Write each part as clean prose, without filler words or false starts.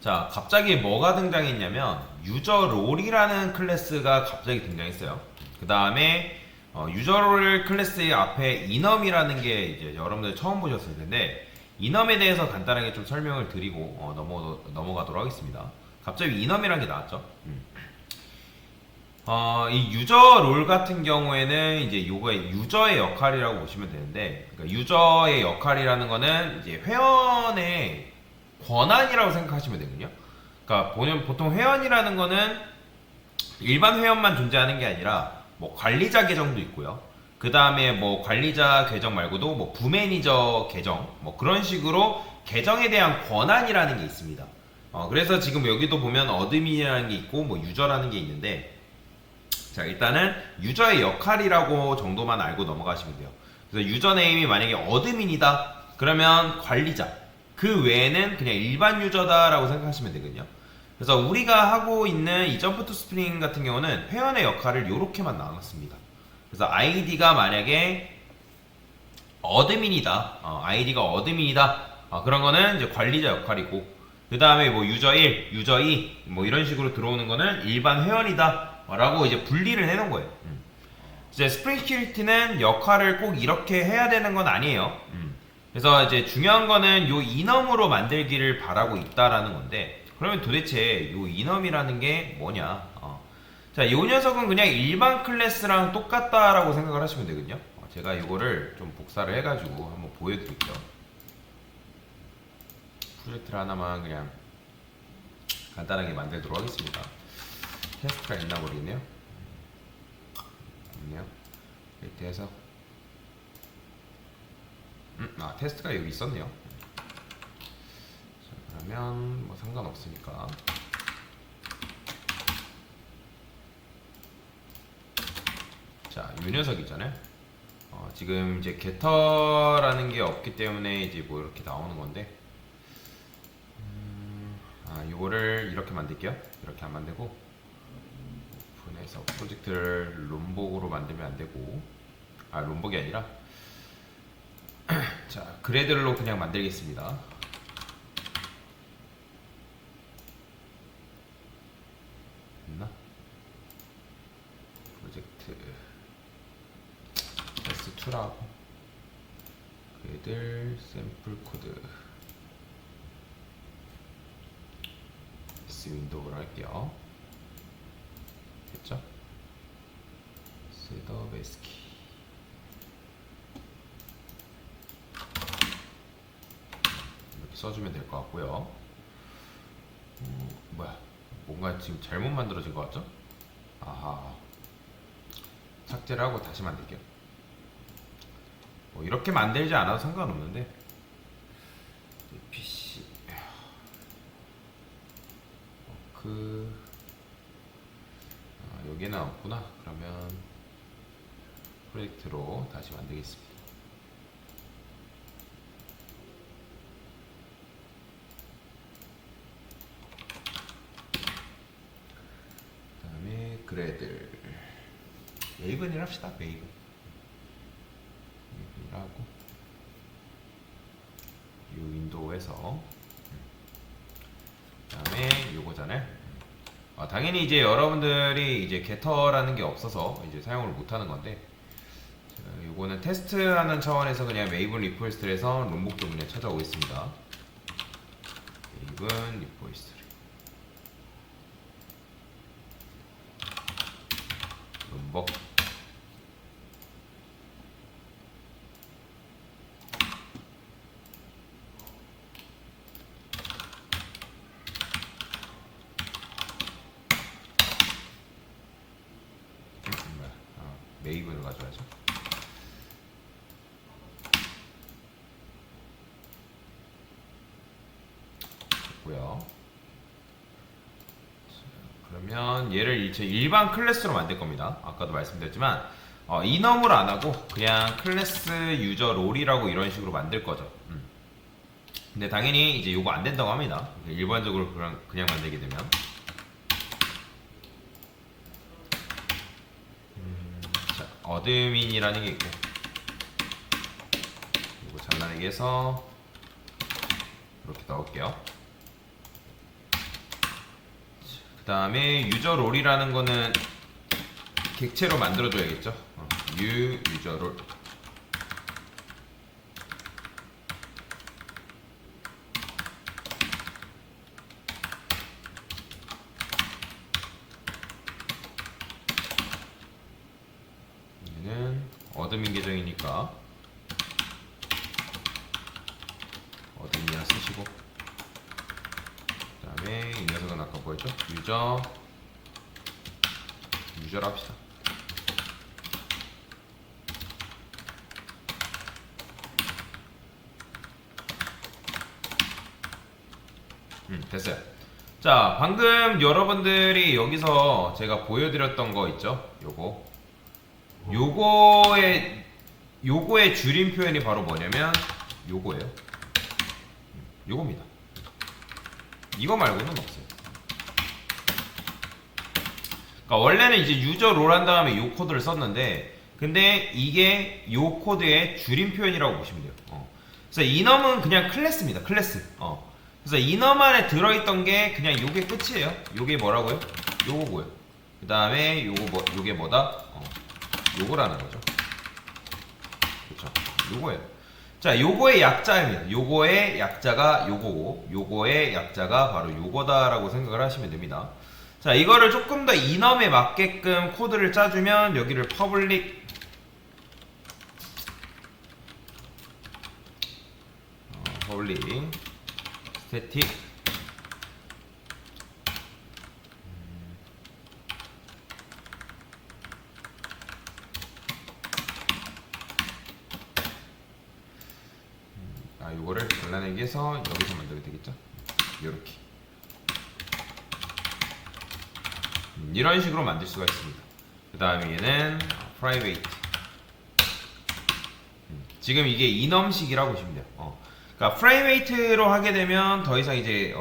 자, 갑자기 뭐가 등장했냐면 유저 롤이라는 클래스가 갑자기 등장했어요. 그 다음에 유저 롤 클래스의 앞에 이넘이라는 게 이제 여러분들 처음 보셨을 텐데 이넘에 대해서 간단하게 좀 설명을 드리고 넘어가도록 하겠습니다. 갑자기 이넘이라는 게 나왔죠. 이 유저 롤 같은 경우에는 이제 요거의 유저의 역할이라고 보시면 되는데, 그러니까 유저의 역할이라는 거는 이제 회원의 권한이라고 생각하시면 되거든요. 그러니까 보통 회원이라는 거는 일반 회원만 존재하는 게 아니라 뭐 관리자 계정도 있고요. 그 다음에 뭐 관리자 계정 말고도 뭐 부매니저 계정 뭐 그런 식으로 계정에 대한 권한이라는 게 있습니다. 그래서 지금 여기도 보면 어드민이라는 게 있고 뭐 유저라는 게 있는데, 자 일단은 유저의 역할이라고 정도만 알고 넘어가시면 돼요. 그래서 유저네임이 만약에 어드민이다 그러면 관리자, 그 외에는 그냥 일반 유저다라고 생각하시면 되거든요. 그래서 우리가 하고 있는 이 점프 투 스프링 같은 경우는 회원의 역할을 이렇게만 나눴습니다. 그래서 아이디가 만약에 어드민이다, 아이디가 어드민이다, 그런 거는 이제 관리자 역할이고, 그 다음에 뭐 유저 1, 유저 2, 뭐 이런 식으로 들어오는 거는 일반 회원이다 라고 이제 분리를 해놓은 거예요. 이제 스프링 시큐리티는 역할을 꼭 이렇게 해야 되는 건 아니에요. 그래서 이제 중요한 거는 요 이넘으로 만들기를 바라고 있다라는 건데, 그러면 도대체 요 이넘이라는 게 뭐냐? 자, 요 녀석은 그냥 일반 클래스랑 똑같다라고 생각을 하시면 되거든요. 제가 이거를 좀 복사를 해가지고 한번 보여드릴게요. 프로젝트를 하나만 그냥 간단하게 만들도록 하겠습니다. 테스트가 있나 모르겠네요. 있네요. 이렇게 해서 테스트가 여기 있었네요. 자, 그러면 뭐 상관없으니까 자, 이 녀석 있잖아요. 지금 이제 게터라는 게 없기 때문에 이제 뭐 이렇게 나오는 건데, 이거를 이렇게 만들게요. 이렇게 안 만들고 오픈해서 프로젝트를 롬복으로 만들면 안 되고, 롬복이 아니라 자, 그래들로 그냥 만들겠습니다. 있나? 프로젝트 S2라고 그래들 샘플 코드 S 윈도우로 할게요. 됐죠? 셋업 에스키 이렇게 써주면 될 것 같고요. 뭐야, 뭔가 지금 잘못 만들어진 것 같죠? 아하, 삭제를 하고 다시 만들게요. 뭐 이렇게 만들지 않아도 상관없는데, PC 여기는 없구나. 그러면 프로젝트로 다시 만들겠습니다. 그 다음에 그래들 메이븐이라 합시다. 메이븐이라고 이 윈도우에서 그 다음에 요거잖아요. 당연히 이제 여러분들이 이제 게터라는 게 없어서 이제 사용을 못하는 건데, 요거는 테스트하는 차원에서 그냥 메이븐 리포지스트리에서 롬복 좀 그냥 찾아오겠습니다. 메이븐 리포지스트리 롬복 메이븐을 가져와야죠. 됐고요. 그러면 얘를 제 일반 클래스로 만들 겁니다. 아까도 말씀드렸지만 이넘을 안 하고 그냥 클래스 유저 롤이라고 이런 식으로 만들 거죠. 근데 당연히 이제 요거 안 된다고 합니다. 일반적으로 그냥 만들게 되면. 자, 어드민이라는 게 있고, 이거 잘라내기 해서 이렇게 넣을게요. 그 다음에 유저 롤이라는 거는 객체로 만들어줘야겠죠. 유저 롤. 얘는 어드민 계정이니까 어드민이나 쓰시고, 그 다음에 이 녀석은 아까 뭐였죠? 유저로 합시다. 됐어요. 자, 방금 여러분들이 여기서 제가 보여드렸던 거 있죠? 요거의 줄임 표현이 바로 뭐냐면 요거예요. 요겁니다. 이거 말고는 없어요. 그러니까 원래는 이제 유저 롤 한 다음에 요 코드를 썼는데, 근데 이게 요 코드의 줄임 표현이라고 보시면 돼요. 그래서 이넘은 그냥 클래스입니다. 클래스. 그래서 이넘 안에 들어있던 게 그냥 요게 끝이에요. 요게 뭐라고요? 요거고요. 그 다음에 요게 뭐다? 요거라는 거죠. 그쵸? 요거예요. 자, 요거의 약자입니다. 요거의 약자가 요거고, 요거의 약자가 바로 요거다라고 생각을 하시면 됩니다. 자, 이거를 조금 더 이넘에 맞게끔 코드를 짜주면 여기를 퍼블릭 스태틱 요거를 잘라내기 위해서 여기서 만들게 되겠죠. 요렇게 이런 식으로 만들 수가 있습니다. 그 다음에 얘는 private. 지금 이게 이넘식이라고 보시면 돼요. 그러니까 private로 하게 되면 더 이상 이제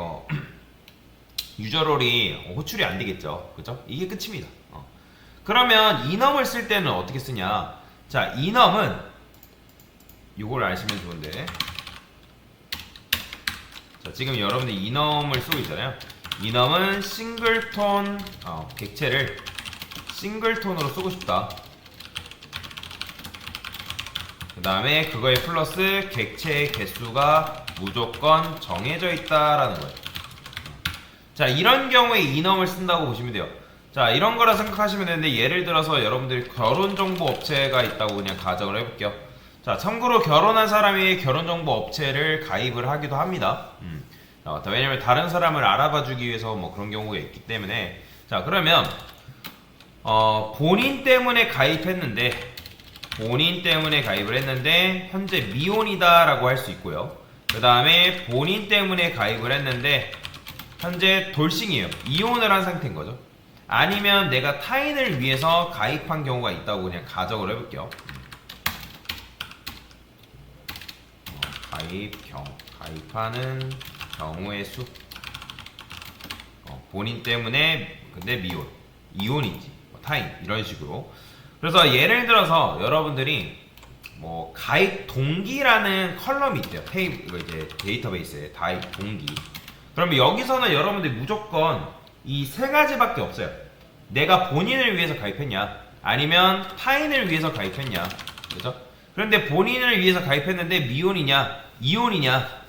유저롤이 호출이 안 되겠죠. 그죠? 이게 끝입니다. 그러면 이넘을 쓸 때는 어떻게 쓰냐? 자, 이넘은 요걸 아시면 좋은데, 자, 지금 여러분들 이넘을 쓰고 있잖아요. 이넘은 싱글톤 객체를 싱글톤으로 쓰고 싶다. 그 다음에 그거에 플러스 객체의 개수가 무조건 정해져 있다라는 거예요. 자, 이런 경우에 이넘을 쓴다고 보시면 돼요. 자, 이런 거라 생각하시면 되는데, 예를 들어서 여러분들이 결혼정보 업체가 있다고 그냥 가정을 해볼게요. 자, 참고로 결혼한 사람이 결혼정보 업체를 가입을 하기도 합니다. 왜냐면 다른 사람을 알아봐주기 위해서 뭐 그런 경우가 있기 때문에. 자, 그러면 본인 때문에 가입을 했는데 현재 미혼이다 라고 할 수 있고요. 그 다음에 본인 때문에 가입을 했는데 현재 돌싱이에요. 이혼을 한 상태인 거죠. 아니면 내가 타인을 위해서 가입한 경우가 있다고 그냥 가정을 해볼게요. 가입하는 경우의 수. 본인 때문에 근데 미혼, 이혼이지, 타인, 이런 식으로. 그래서 예를 들어서 여러분들이 뭐 가입 동기라는 컬럼이 있대요. 이제 데이터베이스에 가입 동기. 그러면 여기서는 여러분들이 무조건 이 세 가지밖에 없어요. 내가 본인을 위해서 가입했냐, 아니면 타인을 위해서 가입했냐, 그죠? 그런데 본인을 위해서 가입했는데 미혼이냐, 이혼이냐,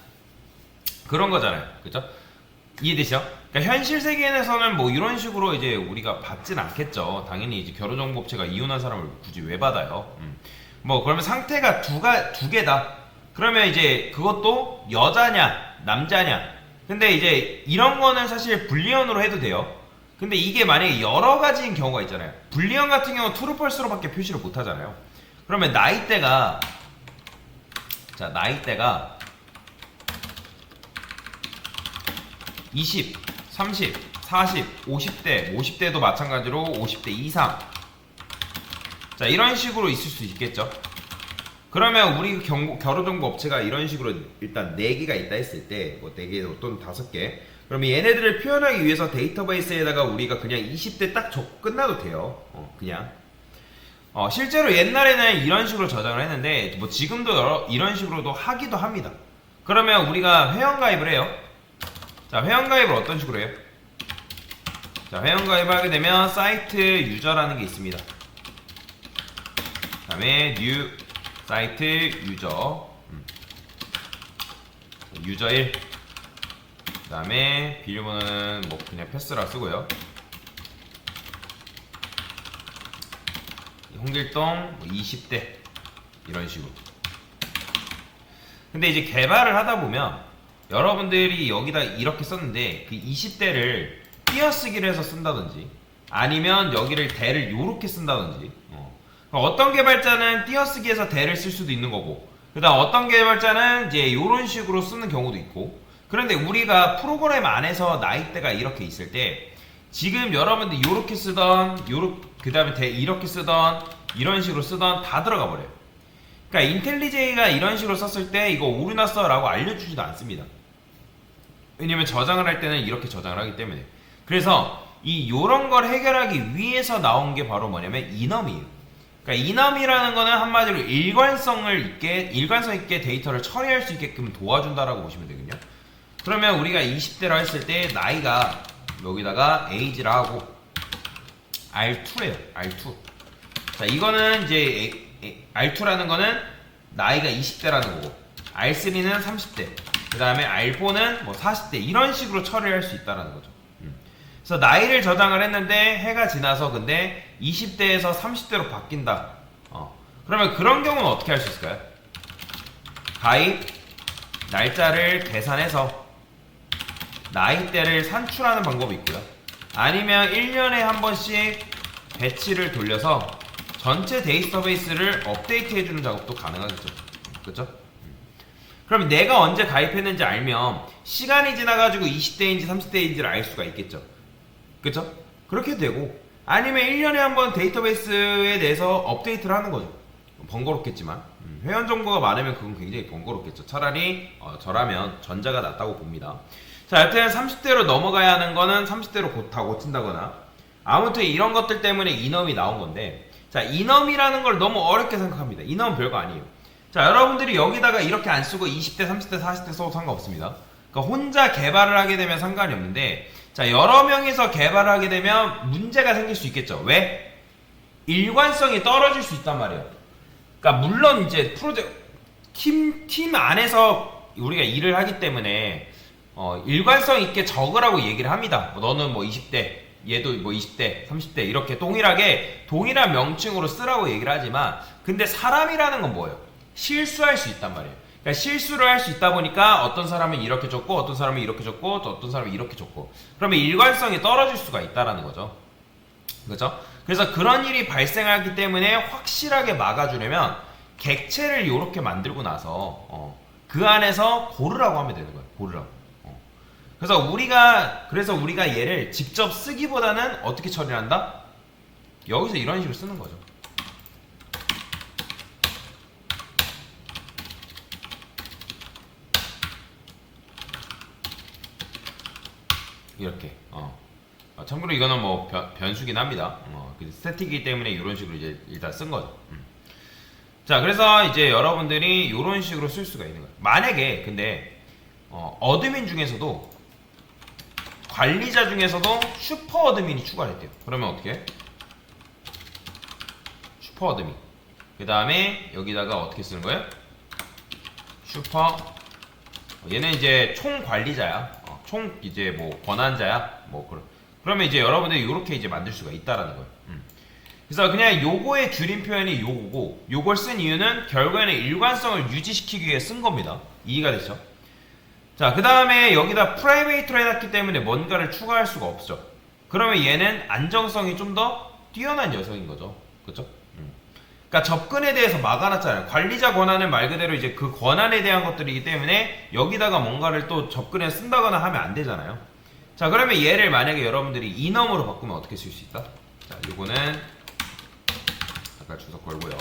그런 거잖아요, 그죠? 이해되시죠? 그러니까 현실 세계에서는 뭐 이런 식으로 이제 우리가 받진 않겠죠. 당연히 이제 결혼정보업체가 이혼한 사람을 굳이 왜 받아요? 뭐 그러면 상태가 두 개다. 그러면 이제 그것도 여자냐, 남자냐. 근데 이제 이런 거는 사실 불리언으로 해도 돼요. 근데 이게 만약에 여러 가지인 경우가 있잖아요. 불리언 같은 경우는 true, false로밖에 표시를 못 하잖아요. 그러면 나이대가 20, 30, 40, 50대도 마찬가지로 50대 이상. 자, 이런 식으로 있을 수 있겠죠. 그러면 우리 결혼정보 업체가 이런 식으로 일단 4개가 있다 했을 때, 뭐 4개 또는 5개. 그러면 얘네들을 표현하기 위해서 데이터베이스에다가 우리가 그냥 20대 딱 적고 끝나도 돼요. 그냥. 실제로 옛날에는 이런 식으로 저장을 했는데, 뭐 지금도 이런 식으로도 하기도 합니다. 그러면 우리가 회원가입을 해요. 자, 회원가입을 어떤 식으로 해요? 자, 회원가입하게 되면 사이트 유저라는 게 있습니다. 그 다음에 뉴 사이트 유저 유저 1. 그 다음에 비밀번호는 뭐 그냥 패스라 쓰고요. 홍길동 20대 이런 식으로. 근데 이제 개발을 하다 보면 여러분들이 여기다 이렇게 썼는데 그 20대를 띄어쓰기를 해서 쓴다든지 아니면 여기를 대를 요렇게 쓴다든지 어떤 개발자는 띄어쓰기해서 대를 쓸 수도 있는 거고 그 다음 어떤 개발자는 이제 요런 식으로 쓰는 경우도 있고. 그런데 우리가 프로그램 안에서 나이대가 이렇게 있을 때 지금 여러분들 요렇게 쓰던 그 다음에 대 이렇게 쓰던 이런 식으로 쓰던 다 들어가 버려요. 그러니까 인텔리제이가 이런 식으로 썼을 때 이거 오류나 써라고 알려주지도 않습니다. 왜냐면 저장을 할 때는 이렇게 저장을 하기 때문에. 그래서 요런 걸 해결하기 위해서 나온 게 바로 뭐냐면 이넘이에요. 그러니까 이넘이라는 거는 한마디로 일관성 있게 데이터를 처리할 수 있게끔 도와준다라고 보시면 되거든요. 그러면 우리가 20대라 했을 때 나이가 여기다가 age라 하고 R2래요. R2. 자, 이거는 이제 R2라는 거는 나이가 20대라는 거고 R3는 30대 그 다음에 R4는 뭐 40대 이런 식으로 처리할 수 있다라는 거죠. 그래서 나이를 저장을 했는데 해가 지나서 근데 20대에서 30대로 바뀐다. 그러면 그런 경우는 어떻게 할 수 있을까요? 가입 날짜를 계산해서 나이대를 산출하는 방법이 있고요. 아니면 1년에 한 번씩 배치를 돌려서 전체 데이터베이스를 업데이트 해주는 작업도 가능하겠죠. 그렇죠? 그럼 내가 언제 가입했는지 알면 시간이 지나가지고 20대인지 30대인지를 알 수가 있겠죠. 그렇죠? 그렇게 되고 아니면 1년에 한 번 데이터베이스에 대해서 업데이트를 하는 거죠. 번거롭겠지만 회원 정보가 많으면 그건 굉장히 번거롭겠죠. 차라리 저라면 전자가 낫다고 봅니다. 자, 여튼 30대로 넘어가야 하는 거는 30대로 곧 다 고친다거나 아무튼 이런 것들 때문에 이넘이 나온 건데, 자, 이넘이라는 걸 너무 어렵게 생각합니다. 이넘은 별거 아니에요. 자, 여러분들이 여기다가 이렇게 안 쓰고 20대, 30대, 40대 써도 상관없습니다. 그러니까 혼자 개발을 하게 되면 상관이 없는데, 자, 여러 명이서 개발을 하게 되면 문제가 생길 수 있겠죠. 왜? 일관성이 떨어질 수 있단 말이에요. 그러니까 물론 이제 팀 안에서 우리가 일을 하기 때문에 일관성 있게 적으라고 얘기를 합니다. 너는 뭐 20대, 얘도 뭐 20대, 30대 이렇게 동일한 명칭으로 쓰라고 얘기를 하지만, 근데 사람이라는 건 뭐예요? 실수할 수 있단 말이에요. 그러니까 실수를 할 수 있다 보니까 어떤 사람은 이렇게 적고 어떤 사람은 이렇게 적고 또 어떤 사람은 이렇게 적고, 그러면 일관성이 떨어질 수가 있다라는 거죠. 그렇죠? 그래서 그런 일이 발생하기 때문에 확실하게 막아주려면 객체를 이렇게 만들고 나서 그 안에서 고르라고 하면 되는 거예요. 고르라고. 그래서 우리가 얘를 직접 쓰기보다는 어떻게 처리를 한다? 여기서 이런 식으로 쓰는 거죠. 이렇게. 참고로 이거는 뭐 변수긴 합니다. 스태틱이기 때문에 이런 식으로 이제 일단 쓴 거죠. 자, 그래서 이제 여러분들이 이런 식으로 쓸 수가 있는 거예요. 만약에 근데 어드민 중에서도 관리자 중에서도 슈퍼 어드민이 추가됐대요. 그러면 어떻게 해? 슈퍼 어드민. 그 다음에 여기다가 어떻게 쓰는 거예요? 슈퍼. 얘는 이제 총 관리자야. 총 이제 뭐 권한자야. 뭐 그러면 이제 여러분들이 이렇게 이제 만들 수가 있다라는 거예요. 그래서 그냥 요거의 줄임 표현이 요거고, 요걸 쓴 이유는 결국에는 일관성을 유지시키기 위해 쓴 겁니다. 이해가 되죠? 자, 그 다음에 여기다 프라이베이트로 해놨기 때문에 뭔가를 추가할 수가 없죠. 그러면 얘는 안정성이 좀 더 뛰어난 녀석인 거죠. 그쵸? 그러니까 접근에 대해서 막아놨잖아요. 관리자 권한은 말 그대로 이제 그 권한에 대한 것들이기 때문에 여기다가 뭔가를 또 접근해 쓴다거나 하면 안 되잖아요. 자, 그러면 얘를 만약에 여러분들이 이넘으로 바꾸면 어떻게 쓸 수 있다? 자, 요거는 잠깐 주석 걸고요.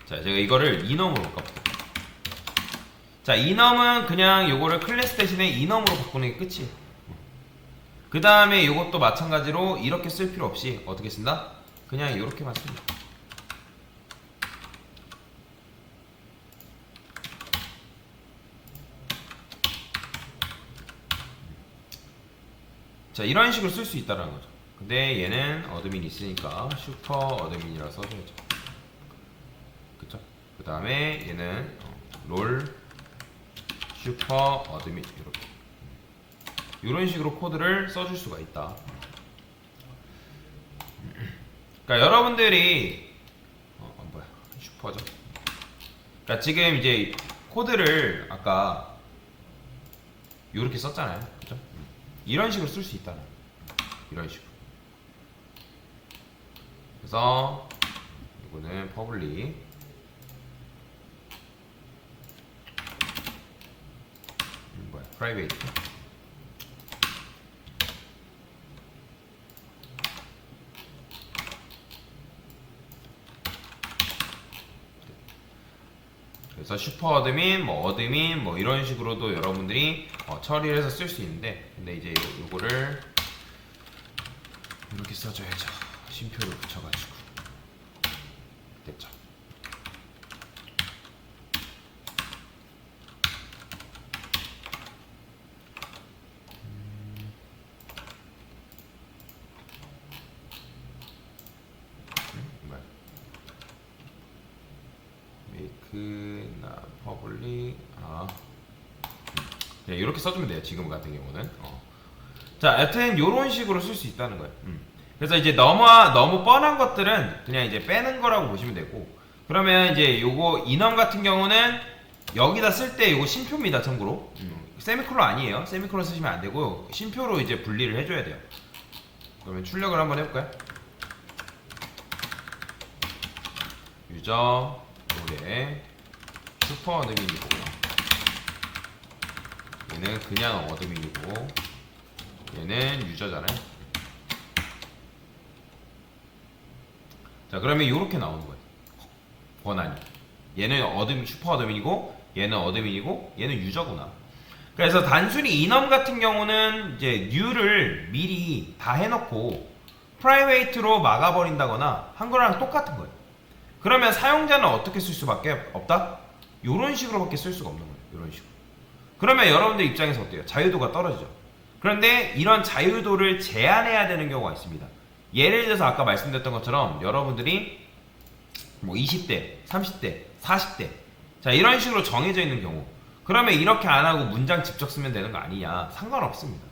자, 제가 이거를 이넘으로 바꿔볼게요. 자, 이넘은 그냥 요거를 클래스 대신에 이넘으로 바꾸는 게 끝이에요. 그 다음에 요것도 마찬가지로 이렇게 쓸 필요 없이 어떻게 쓴다? 그냥 이렇게만 씁니다. 자, 이런 식으로 쓸 수 있다는 거죠. 근데 얘는 어드민이 있으니까 슈퍼 어드민이라 써줘야죠. 그쵸? 그 다음에 얘는 롤 슈퍼 어드민 이렇게 이런 식으로 코드를 써줄 수가 있다. 그러니까 여러분들이 뭐야 슈퍼죠. 그러니까 지금 이제 코드를 아까 이렇게 썼잖아요. 그죠? 이런 식으로 쓸 수 있다는 이런 식으로. 그래서 이거는 퍼블릭 뭐야 프라이베이트 그래서 슈퍼 어드민, 뭐 어드민, 뭐 이런 식으로도 여러분들이 처리를 해서 쓸 수 있는데, 근데 이제 요거를 이렇게 써줘야죠. 쉼표를 붙여가지고 됐죠. 메이크 나 퍼블릭 네, 이렇게 써주면 돼요. 지금 같은 경우는 자, 여튼 이런 식으로 쓸 수 있다는 거예요. 그래서 이제 너무 뻔한 것들은 그냥 이제 빼는 거라고 보시면 되고, 그러면 이제 요거 인원 같은 경우는 여기다 쓸 때 요거 쉼표입니다. 참고로 세미콜론 아니에요. 세미콜론 쓰시면 안 되고 쉼표로 이제 분리를 해줘야 돼요. 그러면 출력을 한번 해볼까요? 유저 노래 슈퍼 어드민이고, 얘는 그냥 어드민이고, 얘는 유저잖아요. 자, 그러면 이렇게 나오는 거예요. 권한이. 얘는 어드민, 슈퍼 어드민이고, 얘는 어드민이고, 얘는 유저구나. 그래서 단순히 인원 같은 경우는 이제 new를 미리 다 해놓고 프라이베이트로 막아버린다거나 한 거랑 똑같은 거예요. 그러면 사용자는 어떻게 쓸 수밖에 없다? 이런 식으로밖에 쓸 수가 없는 거예요. 이런 식으로. 그러면 여러분들 입장에서 어때요? 자유도가 떨어지죠. 그런데 이런 자유도를 제한해야 되는 경우가 있습니다. 예를 들어서 아까 말씀드렸던 것처럼 여러분들이 뭐 20대, 30대, 40대 자 이런 식으로 정해져 있는 경우, 그러면 이렇게 안 하고 문장 직접 쓰면 되는 거 아니냐? 상관없습니다.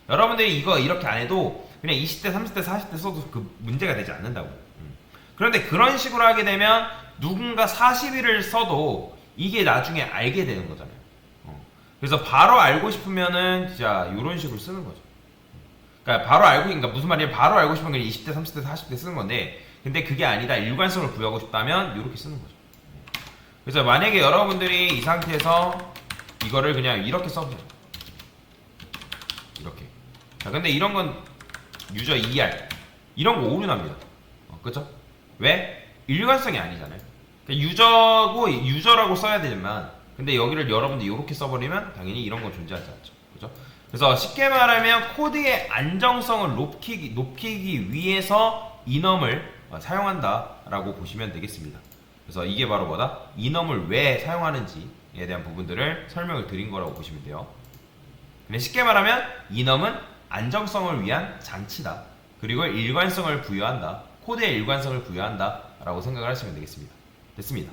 여러분들이 이거 이렇게 안 해도 그냥 20대, 30대, 40대 써도 그 문제가 되지 않는다고. 그런데 그런 식으로 하게 되면 누군가 40일을 써도 이게 나중에 알게 되는 거잖아요. 그래서 바로 알고 싶으면은 진짜 이런 식으로 쓰는 거죠. 그러니까 바로 알고, 그러니까 무슨 말이에요? 바로 알고 싶으면 그냥 20대, 30대, 40대 쓰는 건데, 근데 그게 아니다. 일관성을 부여하고 싶다면 이렇게 쓰는 거죠. 그래서 만약에 여러분들이 이 상태에서 이거를 그냥 이렇게 써보세요. 이렇게. 자, 근데 이런 건 유저 ER 이런 거 오류납니다. 그쵸? 왜? 일관성이 아니잖아요. 그러니까 유저라고 써야 되지만, 근데 여기를 여러분들이 이렇게 써버리면 당연히 이런 건 존재하지 않죠. 그죠? 그래서 쉽게 말하면 코드의 안정성을 높이기 위해서 이넘을 사용한다라고 보시면 되겠습니다. 그래서 이게 바로 뭐다? 이넘을 왜 사용하는지에 대한 부분들을 설명을 드린 거라고 보시면 돼요. 근데 쉽게 말하면 이넘은 안정성을 위한 장치다. 그리고 일관성을 부여한다. 코드의 일관성을 부여한다 라고 생각을 하시면 되겠습니다. 됐습니다.